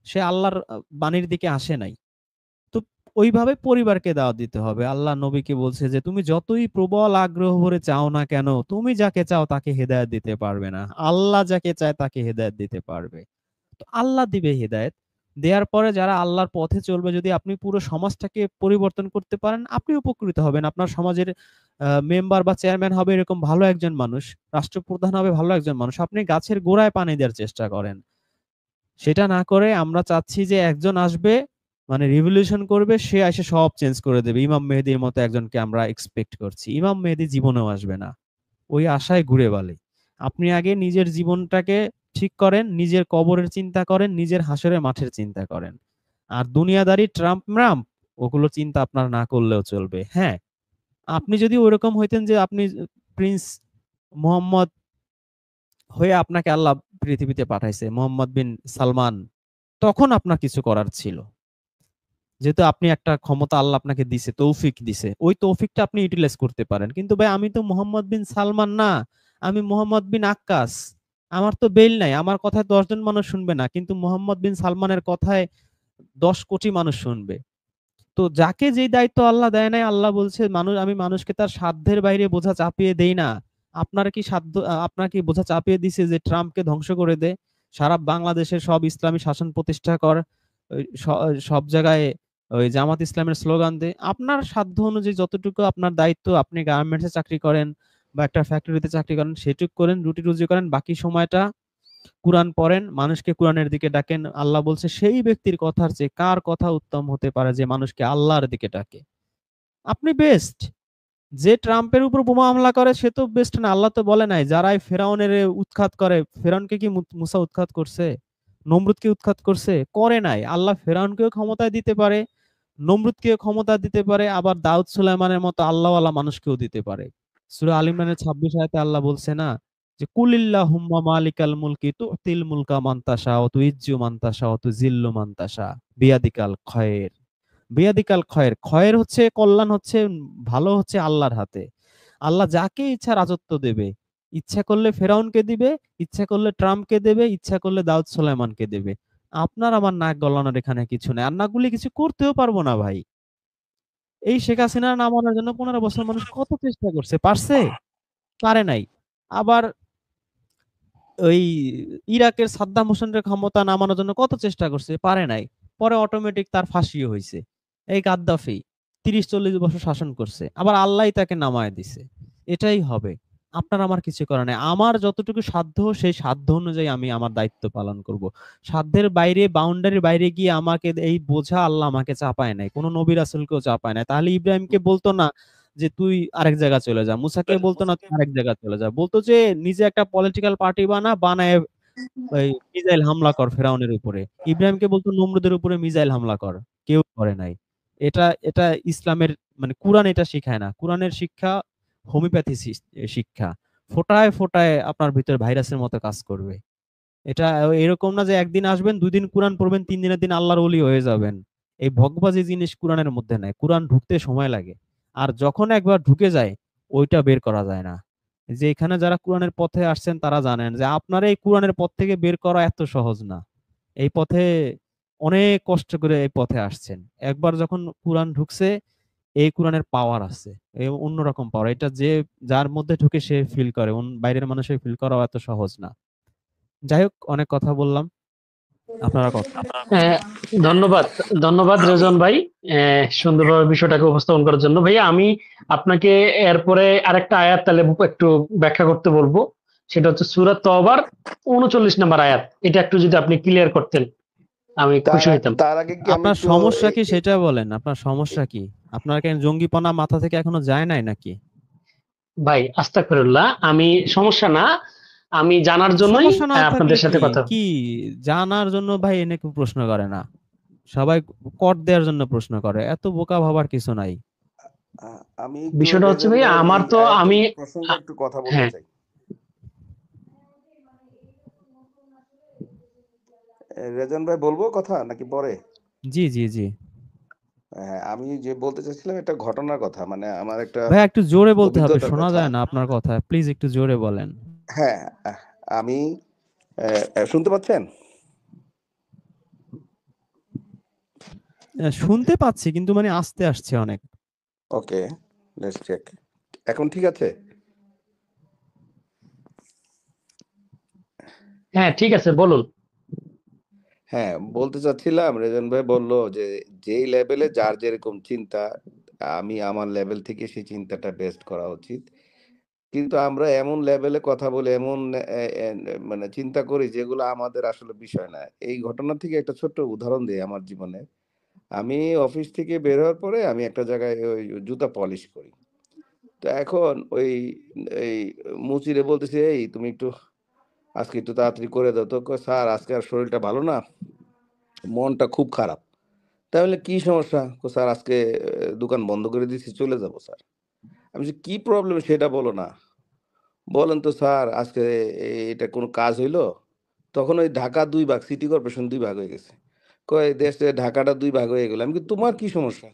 সে আল্লাহর বাণীর দিকে আসে নাই। তো ওইভাবে পরিবারকে দাওয়াত দিতে হবে। আল্লাহ নবীকে বলছে যে তুমি যতই প্রবল আগ্রহ ভরে চাও না কেন, তুমি যাকে চাও তাকে হেদায়েত দিতে পারবে না, আল্লাহ যাকে চায় তাকে হেদায়েত দিতে পারবে। তো আল্লাহ দিবে হেদায়েত। দেওয়ার পরে যারা আল্লাহর পথে চলবে, যদি আপনি পুরো সমাজটাকে পরিবর্তন করতে পারেন, আপনি উপকৃত হবেন। আপনার সমাজের মেম্বার বা চেয়ারম্যান হবে এরকম ভালো একজন মানুষ, রাষ্ট্রপ্রধান হবে ভালো একজন মানুষ। আপনি গাছের গোড়ায় পানি দেওয়ার চেষ্টা করেন। সেটা না করে আমরা চাচ্ছি যে একজন আসবে, মানে রিভলিউশন করবে, সে এসে সব চেঞ্জ করে দেবে। ইমাম মেহেদীর মতো একজনকে আমরা এক্সপেক্ট করছি। ইমাম মেহেদী জীবনেও আসবে না, ওই আশায় ঘুরে বালি। আপনি আগে নিজের জীবনটাকে ঠিক করেন, নিজের কবরের চিন্তা করেন, নিজের হাসরের মাঠের চিন্তা করেন। আর দুনিয়াদারি ট্রাম্প ম্রাম্প ওগুলো চিন্তা আপনার না করলেও চলবে। হ্যাঁ, আপনি যদি ওইরকম হইতেন যে আপনি প্রিন্স মোহাম্মদ হয়ে আপনাকে আল্লাহ পৃথিবীতে পাঠাইছে, মোহাম্মদ বিন সালমান, তখন আপনার কিছু করার ছিল। যেহেতু আপনি একটা ক্ষমতা আল্লাহ আপনাকে দিছে, তৌফিক দিছে, ওই তৌফিকটা আপনি ইউটিলাইজ করতে পারেন। কিন্তু ভাই আমি তো মোহাম্মদ বিন সালমান না, আমি মোহাম্মদ বিন আক্কাস, আমার তো বেল নাই, আমার কথায় ১০ জন মানুষ শুনবে না, কিন্তু মোহাম্মদ বিন সালমানের কথায় ১০ কোটি মানুষ শুনবে। তো যাকে যেই দায়িত্ব আল্লাহ দেয় নাই, আল্লাহ বলছে আমি মানুষকে তার সাধ্যের বাইরে বোঝা চাপিয়ে দেই না। আপনার কি বোঝা চাপিয়ে দিছে যে ট্রাম্পকে ধ্বংস করে দে, সারা বাংলাদেশের সব ইসলামী শাসন প্রতিষ্ঠা কর, সব জায়গায় ওই জামাত ইসলামের স্লোগান দে? আপনার সাধ্য অনুযায়ী যতটুকু আপনার দায়িত্ব, আপনি গার্মেন্টসে চাকরি করেন বা একটা ফ্যাক্টরিতে চাকরি করেন, সেটুক করেন, রুটি রুজি করেন, বাকি সময়টা কুরআন পড়েন, মানুষকে কুরআনের দিকে ডাকেন। আল্লাহ বলছে সেই ব্যক্তির কথার চেয়ে কার কথা উত্তম হতে পারে যে মানুষকে আল্লাহর দিকে ডাকে। আপনি বেস্ট, যে ট্রাম্পের উপর বোমা হামলা করে সে তো বেস্ট না। আল্লাহ তো বলে নাই যারাই ফেরাউনের উৎখাত করে। ফেরাউনকে কি মুসা উৎখাত করছে? নমরুদকে উৎখাত করছে? করে নাই। আল্লাহ ফেরাউনকেও ক্ষমতায় দিতে পারে, নমরুদকেও ক্ষমতা দিতে পারে, আবার দাউদ সুলাইমানের মতো আল্লাহওয়ালা মানুষকেও দিতে পারে। সূরা আল ইমরানের 26 আয়াতে আল্লাহ বলছে না যে কুলিল্লাহুম্মা মালিকাল মুলকি তুতিল মুলকা মান তাশা ওয়া তুইজ্জু মান তাশা ওয়া তুযিল্লু মান তাশা বিয়াদিকাল খায়র। বিয়াদিকাল খয়ের, খয়ের হচ্ছে কল্যাণ, হচ্ছে ভালো হচ্ছে আল্লাহর হাতে। আল্লাহ যাকে ইচ্ছা রাজত্ব দেবে। ইচ্ছা করলে ফেরাউনকে দিবে, ইচ্ছা করলে ট্রাম্পকে দেবে, ইচ্ছা করলে দাউদ সুলাইমানকে দেবে। আপনার আমার নাক গলানোর এখানে কিছু নেই। আর নাকগুলি কিছু করতেও পারবো না ভাই। এই শেখ হাসিনা নামানোর জন্য 15 বছর মানুষ কত চেষ্টা করছে, পারছে? পারে নাই। আবার ওই ইরাকের সাদ্দাম হোসেনের ক্ষমতা নামানোর জন্য কত চেষ্টা করছে, পারে নাই। পরে অটোমেটিক তার ফাঁসিও হয়েছে। এই গাদ্দাফি 30-40 বছর শাসন করছে, আবার আল্লাহ তাকে নামায় দিছে। এটাই হবে। আপনার আমার কিছু করার নাই। আমার যতটুকু সাধ্য সেই সাধ্য অনুযায়ী আমি আমার দায়িত্ব পালন করব। সাধ্যের বাইরে, বাউন্ডারির বাইরে গিয়ে আমাকে এই বোঝা আল্লাহ আমাকে চাপায় নাই, কোনো নবী রাসূলকেও চাপায় নাই। তাহলে ইব্রাহিমকে বলতো না যে তুই আরেক জায়গায় চলে যা, মুসাকে বলতো না তুই আরেক জায়গায় চলে যা, বলতো যে নিজে একটা পলিটিক্যাল পার্টি বানায় ওই মিসাইল হামলা কর ফেরাউনের উপরে। ইব্রাহিমকে বলতো নমরুদের উপরে মিসাইল হামলা কর, কেউ করে নাই। এটা এটা ইসলামের মানে কুরআন এটা শিখায় না। কুরআনের শিক্ষা হোমিওপ্যাথি শিক্ষা। ফোটায় ফোটায় আপনার ভিতরে ভাইরাসের মতো কাজ করবে। এটা এরকম না যে একদিন আসবেন, 2 দিন কোরআন পড়বেন, 3 দিনের দিন আল্লাহর ওলি হয়ে যাবেন। এই ভগবাজি জিনিস কোরআনের মধ্যে নাই। কোরআন ঢুকতে সময় লাগে। আর যখন একবার ঢুকে যায় ওইটা বের করা যায় না। যে এখানে যারা কোরআনের পথে আসছেন তারা জানেন যে আপনার এই কোরআনের পথ থেকে বের করা এত সহজ না। এই পথে অনেক কষ্ট করে এই পথে আসছেন। একবার যখন কোরআন ঢুকছে, এই কোরআনের পাওয়ার আছে। এই অন্যরকম পাওয়ার। এটা যে যার মধ্যে ঢুকে সে ফিল করে। বাইরের মানুষের ফিল করাও এত সহজ না। যাই হোক, অনেক কথা বললাম। আপনারা কথা আহ, ধন্যবাদ, ধন্যবাদ রেজন ভাই সুন্দরভাবে বিষয়টাকে উপস্থাপন করার জন্য। ভাইয়া আমি আপনাকে এরপরে আরেকটা আয়াত তাহলে একটু ব্যাখ্যা করতে বলবো। সেটা হচ্ছে সূরা তওবার 39 নম্বর আয়াত। এটা একটু যদি আপনি ক্লিয়ার করতেন আমি তার খুশি হইতাম। তার আগে কি আমি আপনার একটু সমস্যা কি এ- এ- সেটা বলেন। আপনার সমস্যা কি? আপনার কেন জঙ্গিপনা মাথা থেকে এখনো যায় নাই নাকি? ভাই আস্তাগফিরুল্লাহ, আমি সমস্যা না, আমি জানার জন্যই সমস্যা না থাকলে আপনাদের সাথে কি কথা। কি জানার জন্য ভাই এনে কেউ প্রশ্ন করে না। সবাই কর দেওয়ার জন্য প্রশ্ন করে। এত বোকা ভাবার কিছু নাই। আমি একটু বিষয়টা হচ্ছে রেজন ভাই ভাই আমার এই তো আয়াতের আমি প্রসঙ্গে একটু কথা বলতে হ্যাঁ চাই। রেজন ভাই বলবো কথা নাকি পরে? জি জি জি। হ্যাঁ, আমি যে বলতে চাচ্ছিলাম একটা ঘটনার কথা, মানে আমার একটা ভাই একটু জোরে বলতে হবে, অভিজ্ঞতার শোনা কথা। যায় না আপনার কথা। প্লিজ একটু জোরে বলেন। হ্যাঁ, আমি শুনতে পাচ্ছেন? শুনতে পাচ্ছি কিন্তু মানে আস্তে আসছে অনেক। ওকে, লেটস চেক। এখন ঠিক আছে? হ্যাঁ ঠিক আছে, বলুন। হ্যাঁ, বলতে চাচ্ছিলাম রেজন ভাই বলল যে যেই লেভেলে যার যেরকম চিন্তা, আমি আমার লেভেল থেকে সেই চিন্তাটা বেস্ট করা উচিত। কিন্তু আমরা এমন লেভেলে কথা বলি, এমন মানে চিন্তা করি যেগুলো আমাদের আসলে বিষয় না। এই ঘটনা থেকে একটা ছোট্ট উদাহরণ দিই আমার জীবনে। আমি অফিস থেকে বের হওয়ার পরে আমি একটা জায়গায় ওই জুতা পলিশ করি। তো এখন ওই এই মুচিরে বলতেছি, এই তুমি একটু আজকে একটু তাড়াতাড়ি করে দাও তো। কয়, স্যার আজকে আর শরীরটা ভালো না, মনটা খুব খারাপ। তাহলে কি সমস্যা? স্যার আজকে দোকান বন্ধ করে দিচ্ছি, চলে যাবো স্যার। আমি বলছি, কি প্রবলেম সেটা বলো না। বলেন তো স্যার, আজকে এটা কোনো কাজ হইলো? তখন ওই ঢাকা ২ ভাগ, সিটি কর্পোরেশন ২ ভাগ হয়ে গেছে। কয় দেশে ঢাকাটা ২ ভাগ হয়ে গেল। আমি কি, তোমার কি সমস্যা?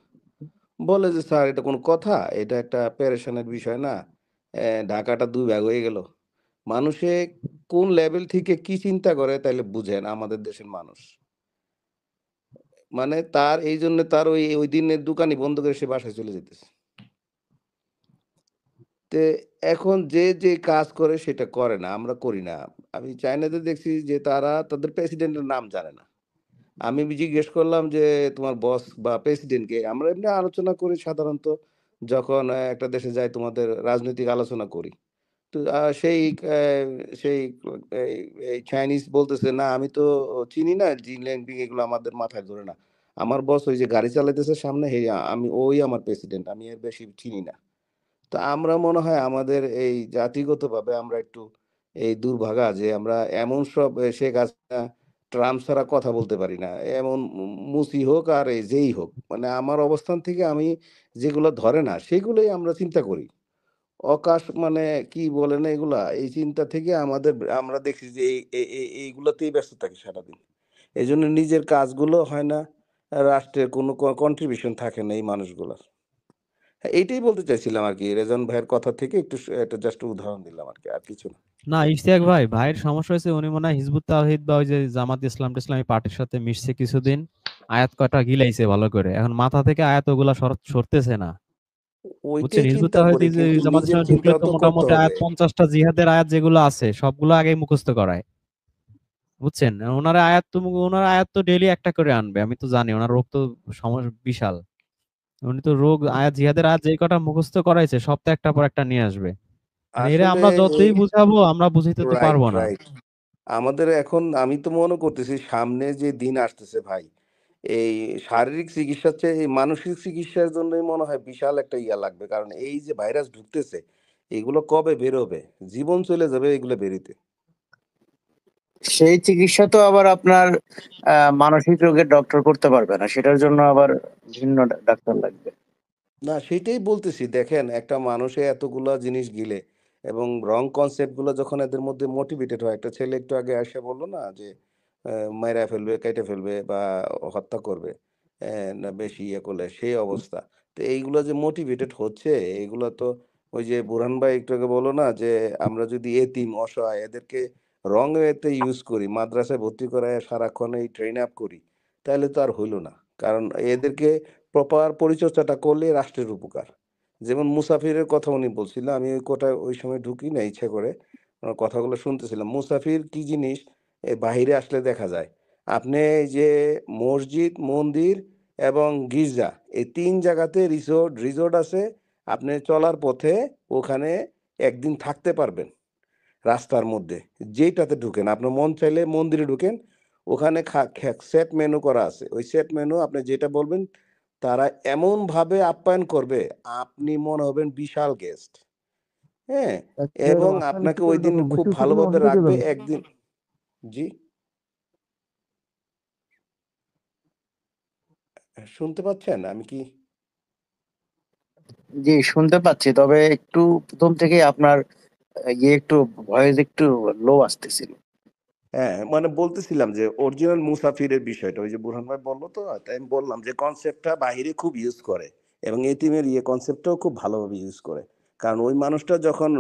বলে যে, স্যার এটা কোনো কথা? এটা একটা পেরেশানের বিষয় না? ঢাকাটা ২ ভাগ হয়ে গেল। মানুষে কোন লেভেল থেকে কি চিন্তা করে তাইলে বুঝেন আমাদের দেশের মানুষ। মানে তার এইজন্য তার ওই দিনের দোকানই বন্ধ করে সে বাসায় চলে যেতেছে। তে এখন যে কাজ করে সেটা করে না, আমরা করি না। আমি চায়নাতে দেখছি যে তারা তাদের প্রেসিডেন্টের নাম জানে না। আমি জিজ্ঞেস করলাম যে তোমার বস বা প্রেসিডেন্ট কে? আমরা এমনি আলোচনা করি সাধারণত, যখন একটা দেশে যাই তোমাদের রাজনৈতিক আলোচনা করি। তো সেই সেই এই এই চাইনিজ বলতেছে, না আমি তো চিনি না, জিন ল্যাংপিং এগুলো আমাদের মাথায় ধরে না। আমার বস ওই যে গাড়ি চালাইতেছে সামনে, আমি ওই আমার প্রেসিডেন্ট, আমি এর বেশি চিনি না। তো আমরা মনে হয় আমাদের এই জাতিগতভাবে আমরা একটু এই দুর্ভাগা যে আমরা এমন সব শেখ হাসিনা ট্রাম্প ছাড়া কথা বলতে পারি না। এমন মুসি হোক আর এই যেই হোক। মানে আমার অবস্থান থেকে আমি যেগুলো ধরে না সেগুলোই আমরা চিন্তা করি। অকাশ মানে কি বলে না এগুলা? এই চিন্তা থেকে আমরা দেখি যে এইগুলাতেই ব্যস্ত থাকি সারাদিন। এজন্য নিজের কাজগুলো হয় না। রাষ্ট্রের কোনো কন্ট্রিবিউশন থাকে না এই মানুষগুলার। হ্যাঁ, এইটাই বলতে চাইছিলাম আরকি। রেজন ভাইয়ের কথা থেকে একটু একটা জাস্ট উদাহরণ দিলাম আরকি। আর কিছু না। না, ইশতিয়াক ভাই, ভাইয়ের সমস্যা হয়েছে উনি মনে হয় হিজবুত তাওহীদ বা ওই যে জামাত ইসলাম টিসলামী পার্টির সাথে মিশছে কিছুদিন, আয়াত কয়টা গিলাইছে ভালো করে, এখন মাথা থেকে আয়াত ওগুলা সরতেছে না। বুঝছেন, ওইটাই হিজবুত চিন্তা তাওহীদ করি যে কিন্তু জামাত নিজের ইসলামে ঢুকলে চিন্তাও তো তো করতে মোটামুটি হবে। আয়াত 50টা জিহাদের আয়াত যেগুলো আছে সবগুলো আগে মুখস্থ করায়। বুঝছেন, ওনার আয়াত তো ডেইলি একটা করে আনবে, আমি তো জানি ওনার রোগ তো সমস্যা বিশাল। উনি তো রোগ আয়াত জিহাদের আয়াত যে কটা মুখস্থ করাইছে সব তো একটা পর একটা নিয়ে আসবে। মানে এরা আসলে আমরা এই যতই বুঝাবো আমরা বুঝাইতে তো রাইট, পারবো না। রাইট। আমাদের এখন আমি তো মনে করতেছি সামনে যে দিন আসতেছে ভাই, এই শারীরিক চিকিৎসার চেয়ে এই মানসিক চিকিৎসার জন্যই মনে হয় বিশাল একটা ইয়া লাগবে। কারণ এই যে ভাইরাস ঢুকতেছে, এগুলো কবে বের হবে? জীবন চলে যাবে এগুলো বেরিতে। সেই চিকিৎসা তো আবার আপনার মানসিক রোগের ডক্টর করতে পারবে না, সেটার জন্য আবার ভিন্ন ডাক্তার লাগবে। না সেটাই বলতেছি। দেখেন একটা মানুষে এতগুলা জিনিস গিলে এবং রং কনসেপ্ট গুলো যখন এদের মধ্যে মোটিভেটেড হয়, একটা ছেলে একটু আগে এসে বললো না যে মাইরা ফেলবে, কেটে ফেলবে বা হত্যা করবে, না বেশি ইয়ে করলে সেই অবস্থা। তো এইগুলো যে মোটিভেটেড হচ্ছে এগুলো তো ওই যে বুরহান ভাই একটু আগে বললো না যে আমরা যদি এতিম অসহায় এদেরকে রং ওয়েতে ইউজ করি, মাদ্রাসায় ভর্তি করায় সারাক্ষণ এই ট্রেন আপ করি, তাহলে তো আর হইলো না। কারণ এদেরকে প্রপার পরিচর্যাটা করলে রাষ্ট্রের উপকার। যেমন মুসাফিরের কথা উনি বলছিল। আমি ওই কোটায় ওই সময় ঢুকি না ইচ্ছা করে। ওনার কথাগুলো শুনতেছিলাম। মুসাফির কি জিনিস বাহিরে আসলে দেখা যায়। আপনি এই যে মসজিদ, মন্দির এবং গির্জা এই ৩ জায়গাতে রিসোর্ট আছে। আপনি চলার পথে ওখানে একদিন থাকতে পারবেন। রাস্তার মধ্যে যেইটাতে ঢুকেন আপনার মন চাইলে মন্দিরে ঢুকেন, ওখানে সেট মেনু করা আছে। ওই সেট মেনু আপনি যেটা বলবেন তারা এমন ভাবে আপ্যায়ন করবে আপনি মনে হবেন বিশাল গেস্ট। হ্যাঁ, এবং আপনাকে ওই দিন খুব ভালোভাবে রাখবে একদিন। জি, শুনতে পাচ্ছেন আমি কি? জি, শুনতে পাচ্ছি, তবে একটু প্রথম থেকে আপনার একটু ভয়েস একটু লো আসতেছিল। হ্যাঁ, মানে বলতেছিলাম যে অরিজিনাল মুসাফিরের বিষয়টা ওই যে বুরহান ভাই বলল তো, তাই আমি বললাম যে কনসেপ্টটা বাহিরে খুব ইউজ করে এবং এতিমের কনসেপ্টটাও খুব ভালোভাবে ইউজ করে। কারণ ওই মানুষটা যখন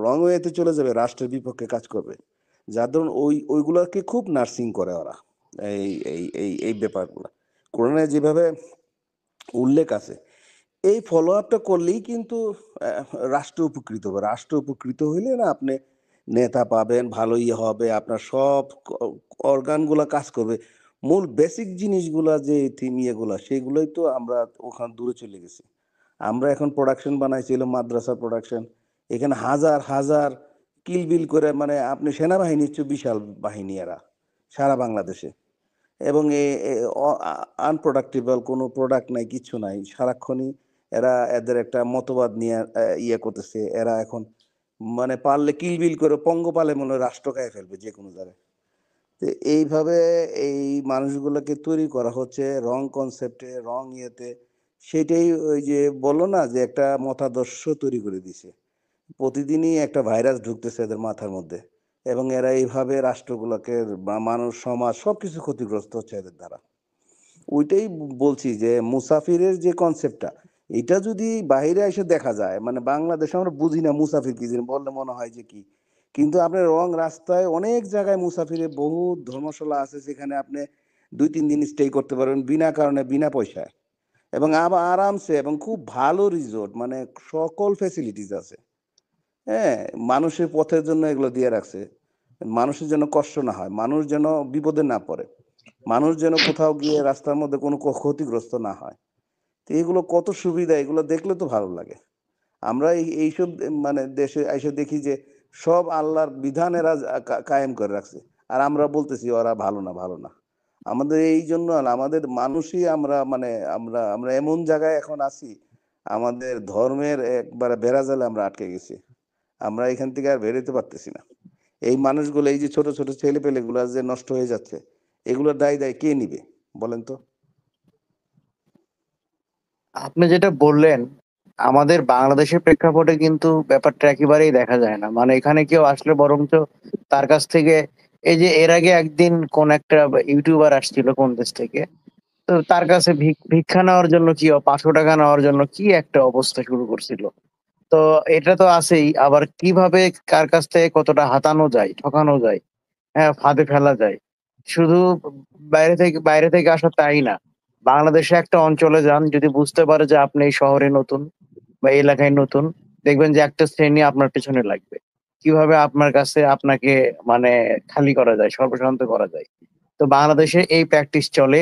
রং ওয়েতে চলে যাবে রাষ্ট্রের বিপক্ষে কাজ করবে, যার ধরুন ওইগুলাকে খুব নার্সিং করে ওরা। এই ব্যাপারগুলো কোরআনে যেভাবে উল্লেখ আছে, এই ফলো আপটা করলেই কিন্তু রাষ্ট্র উপকৃত হবে। রাষ্ট্র উপকৃত হইলে না আপনি নেতা পাবেন, ভালো ইয়ে হবে, আপনার সব অর্গানগুলা কাজ করবে। মূল বেসিক জিনিসগুলা যে থিম ইয়েগুলা সেগুলোই তো আমরা ওখানে দূরে চলে গেছি। আমরা এখন প্রোডাকশন বানাইছিল মাদ্রাসা প্রোডাকশন। এখানে হাজার হাজার কিলবিল করে মানে আপনি সেনাবাহিনীর চেয়ে বিশাল বাহিনী এরা সারা বাংলাদেশে। এবং আনপ্রোডাক্টিবল কোনো প্রোডাক্ট নাই, কিচ্ছু নাই। সারাক্ষণই এরা এদের একটা মতবাদ নিয়ে ইয়ে করতেছে। এরা এখন মানে পারলে কিলবিল করে পঙ্গপালে মনে হয় রাষ্ট্র খাইয়ে ফেলবে যে কোনো জায়গায়। তো এইভাবে এই মানুষগুলোকে তৈরি করা হচ্ছে রং কনসেপ্টে, রং ইয়েতে। সেটাই ওই যে বললো না যে একটা মতাদর্শ তৈরি করে দিছে। প্রতিদিনই একটা ভাইরাস ঢুকতেছে এদের মাথার মধ্যে এবং এরা এইভাবে রাষ্ট্রগুলোকে বা মানুষ সমাজ সবকিছু ক্ষতিগ্রস্ত হচ্ছে এদের দ্বারা। ওইটাই বলছি যে মুসাফিরের যে কনসেপ্টটা এটা যদি বাইরে এসে দেখা যায়, মানে বাংলাদেশে আমরা বুঝি না মুসাফির কি জিনিস, বললে মনে হয় যে কি। কিন্তু আপনার রং রাস্তায় অনেক জায়গায় মুসাফিরের বহু ধর্মশালা আছে যেখানে আপনি ২-৩ দিন স্টে করতে পারবেন বিনা কারণে, বিনা পয়সায় এবং আবার আরামসে এবং খুব ভালো রিসোর্ট, মানে সকল ফ্যাসিলিটিস আছে। হ্যাঁ, মানুষের পথের জন্য এগুলো দিয়ে রাখছে। মানুষের যেন কষ্ট না হয়, মানুষ যেন বিপদে না পড়ে, মানুষ যেন কোথাও গিয়ে রাস্তার মধ্যে কোনো ক্ষতিগ্রস্ত না হয়। তো এগুলো কত সুবিধা, এগুলো দেখলে তো ভালো লাগে। আমরা এইসব মানে দেশে এসে দেখি যে সব আল্লাহর বিধান এরা কায়েম করে রাখছে আর আমরা বলতেছি ওরা ভালো না, ভালো না। আমাদের এই জন্য আমাদের মানুষই আমরা মানে আমরা আমরা এমন জায়গায় এখন আছি, আমাদের ধর্মের একবারে বেড়াজালে আমরা আটকে গেছি। আমরা এখান থেকে আর বেরোতে পারতেছি না। এই মানুষগুলো, এই যে ছোট ছোট ছেলে পেলেগুলো যে নষ্ট হয়ে যাচ্ছে, এগুলোর দায় কে নিবে বলেন তো? আপনি যেটা বললেন, আমাদের বাংলাদেশের প্রেক্ষাপটে কিন্তু ব্যাপারটা একেবারেই দেখা যায় না। মানে এখানে কেউ আসলে বরঞ্চ তার কাছ থেকে, এই যে এর আগে একদিন কোন একটা ইউটিউবার আসছিল কোন দেশ থেকে, তো তার কাছে ভিক্ষা নেওয়ার জন্য কি 500 টাকা নেওয়ার জন্য কি একটা অবস্থা শুরু করছিল। তো এটা তো আছেই, আবার কিভাবে কার কাছ থেকে কতটা হাতানো যায়, ঠকানো যায়, হ্যাঁ, ফাঁদে ফেলা যায়। শুধু বাইরে থেকে আসা তাই না, বাংলাদেশে একটা অঞ্চলে যান, যদি বুঝতে পারে যে আপনি এই শহরে নতুন বা এই এলাকায় নতুন, দেখবেন যে একটা শ্রেণী আপনার পেছনে লাগবে, কিভাবে আপনার কাছে আপনাকে মানে খালি করা যায়, সর্বশান্ত করা যায়। তো বাংলাদেশে এই প্র্যাকটিস চলে।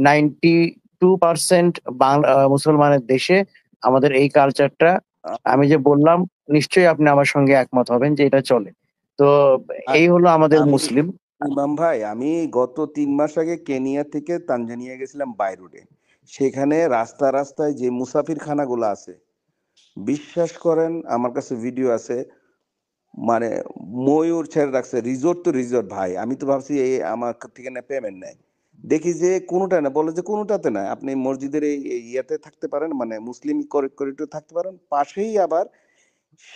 92% মুসলমানের দেশে আমাদের এই কালচারটা, আমি যে বললাম, নিশ্চয়ই আপনি আমার সঙ্গে একমত হবেন যে এটা চলে। তো আ- এই হলো আমাদের আমি মুসলিম। ইমাম ভাই, আমি গত 3 মাস আগে কেনিয়া থেকে তানজানিয়া গেছিলাম বাই রোডে। সেখানে রাস্তায় যে মুসাফির খানাগুলো আছে, বিশ্বাস করেন আমার কাছে ভিডিও আছে, মানে ময়ূর ছেড়ে রাখছে, রিসোর্ট তো রিসোর্ট ভাই। আমি তো ভাবছি এই আমার থেকে না পেমেন্ট নেয়, দেখি যে কোনোটা না, বলে যে কোনোটাতে না, আপনি মসজিদের এই ইয়েতে থাকতে পারেন, মানে মুসলিম করিডোরে থাকতে পারেন, পাশেই আবার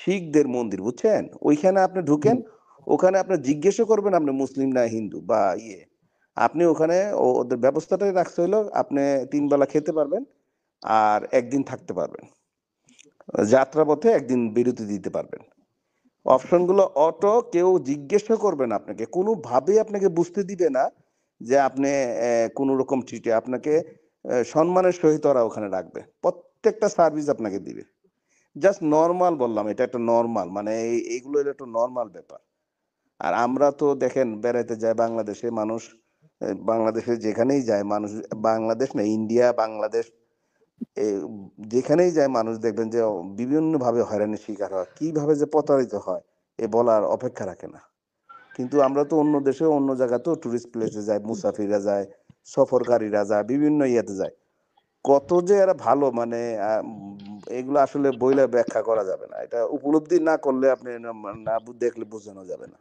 শিখদের মন্দির, বুঝছেন? ওইখানে আপনি ঢুকেন, ওখানে আপনি জিজ্ঞেসও করবেন আপনি মুসলিম না হিন্দু বা ইয়ে, আপনি ওখানে ওদের ব্যবস্থাটাই রাখছে হইলো আপনি 3 বেলা খেতে পারবেন আর একদিন থাকতে পারবেন, যাত্রাপথে একদিন বিরতি দিতে পারবেন। অপশনগুলো অটো, কেউ জিজ্ঞেসও করবে না আপনাকে, কোনোভাবেই আপনাকে বুঝতে দিবে না যে আপনি কোনো রকম ট্রিটে আপনাকে সম্মানের সহিত ওরা ওখানে রাখবে, প্রত্যেকটা সার্ভিস আপনাকে দিবে। জাস্ট নর্মাল বললাম, এটা একটা নর্মাল, মানে এইগুলো হলো একটা নর্মাল ব্যাপার। আর আমরা তো দেখেন বেড়াইতে যায় বাংলাদেশে মানুষ, বাংলাদেশে যেখানেই যায় মানুষ, বাংলাদেশ না ইন্ডিয়া বাংলাদেশ, এ যেখানেই যায় মানুষ দেখবেন যে বিভিন্ন ভাবে হয়রানির শিকার হয়, কিভাবে যে প্রতারিত হয় এ বলার অপেক্ষা রাখে না। কিন্তু আমরা তো অন্য দেশে অন্য জায়গাতেও টুরিস্ট প্লেসে যায়, মুসাফিররা যায়, সফরকারীরা যায়, বিভিন্ন ইয়েতে যায়, কত যে এরা ভালো, মানে এগুলো আসলে বইলে ব্যাখ্যা করা যাবে না, এটা উপলব্ধি না করলে আপনি না দেখলে বোঝানো যাবে না।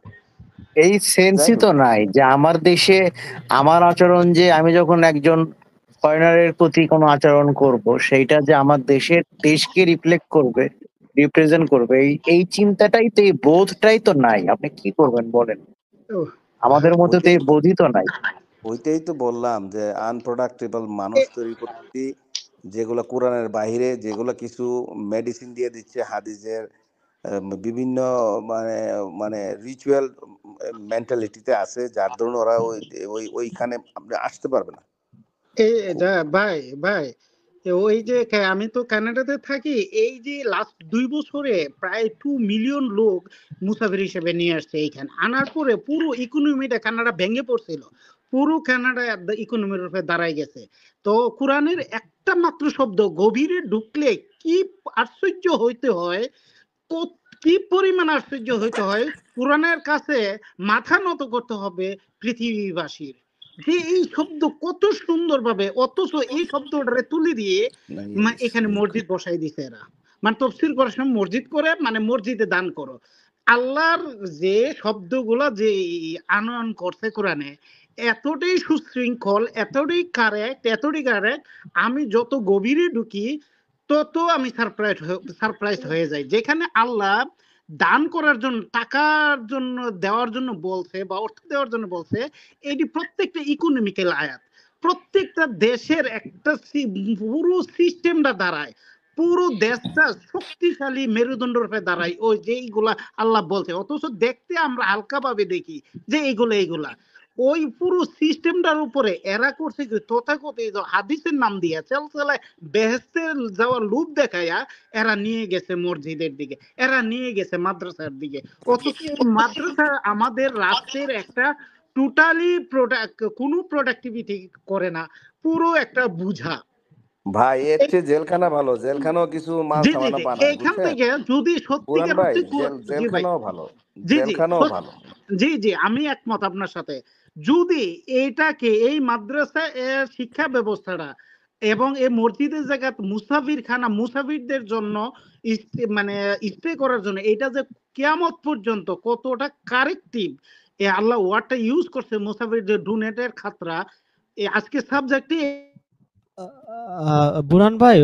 এই যাই সেন্সই হোক, তো নাই যে আমার দেশে আমার আচরণ, যে আমি যখন একজন ফরেনারের প্রতি কোনো আচরণ করব, সেইটা যে আমার দেশকে রিফ্লেক্ট করবে, রিপ্রেজেন্ট করবে, এই চিন্তাটাই তো, এই বোধটাই তো নাই। আপনি কি করবেন বলেন? আমাদের মধ্যে তো ওইটাই এই বোধই তো নাই। ওইটাই তো বললাম যে আনপ্রোডাক্টেবল মানুষ তৈরি করছি, যেগুলো কোরআনের বাইরে, যেগুলো কিছু মেডিসিন দিয়ে দিচ্ছে, হাদিসের বিভিন্ন মানে মানে রিচুয়াল মেন্টালিটিতে আছে, যার ধরুন ওরা ওইখানে আপনি আসতে পারবে না। এটা ভাই ভাই, ওই যে আমি তো কানাডাতে থাকি, এই যে লাস্ট 2 বছরে প্রায় 2 মিলিয়ন লোক মুসাফির হিসেবে নিয়ে আসছে এইখানে। আনার পরে পুরো ইকোনমিটা কানাডা ভেঙে পড়ছিল, পুরো কানাডা ইকোনমির উপরে দাঁড়ায় গেছে। তো কোরআনের একটা মাত্র শব্দ গভীরে ঢুকলে কি আশ্চর্য হইতে হয়, তো কি পরিমাণ আশ্চর্য হইতে হয়, কোরআনের কাছে মাথা নত করতে হবে পৃথিবীবাসীর, যে এই শব্দ কত সুন্দরভাবে, অথচ এই শব্দটারে তুলে দিয়ে এখানে মসজিদ বসাই দিছে এরা। মানে তফসির করার সময় মসজিদ করে, মানে মসজিদে দান করো। আল্লাহর যে শব্দগুলা যে আনয়ন করছে কোরআনে, এতটাই সুশৃঙ্খল, এতটাই কারেক্ট, আমি যত গভীরে ঢুকি তত আমি সারপ্রাইজ হয়ে যাই। যেখানে আল্লাহ দান করার জন্য, টাকার জন্য, দেওয়ার জন্য বলছে বা অর্থ দেওয়ার জন্য বলছে, এটি প্রত্যেকটা ইকোনমিক্যাল আয়াত। প্রত্যেকটা দেশের একটা পুরো সিস্টেমটা দাঁড়ায়, পুরো দেশটা শক্তিশালী মেরুদণ্ড রূপে দাঁড়ায় ওই যে এইগুলা আল্লাহ বলছে। অথচ দেখতে আমরা হালকা ভাবে দেখি যে এইগুলা ওই পুরো সিস্টেমটার উপরে এরা করছে কি, তথাকথিত হাদিসের নাম দিয়ে চালায় বেহেশতের যাওয়ার লোভ দেখায়া এরা নিয়ে গেছে মসজিদের দিকে, এরা নিয়ে গেছে মাদ্রাসার দিকে। অথচ মাদ্রাসা আমাদের রাষ্ট্রের একটা টোটালি কোনো প্রোডাক্টিভিটি করে না, পুরো একটা বুঝা। ভাই এর চেয়ে জেলখানা ভালো, জেলখানাও কিছু মাল জি জি সামানা জি, বানায়, এইখান বুঝছেন? থেকে যদি পুরান সত্যিকার ভাই, অর্থে জি ভাই, জেলখানাও ভালো, জি জি জেলখানাও ভালো। জি জি, আমি একমত আপনার সাথে। যদি এটাকে, এই মাদ্রাসা শিক্ষা ব্যবস্থাটা এবং এই মসজিদের জায়গা মুসাফির খানা মুসাফিরদের জন্য মানে স্টে করার জন্য, এটা যে কিয়ামত পর্যন্ত কতটা কারেক্টিভ এ আল্লাহ ওয়ার্ডটা ইউজ করছে মুসাফিরদের ডোনেটের খাতরা, আজকে সাবজেক্টে বুরহান ভাই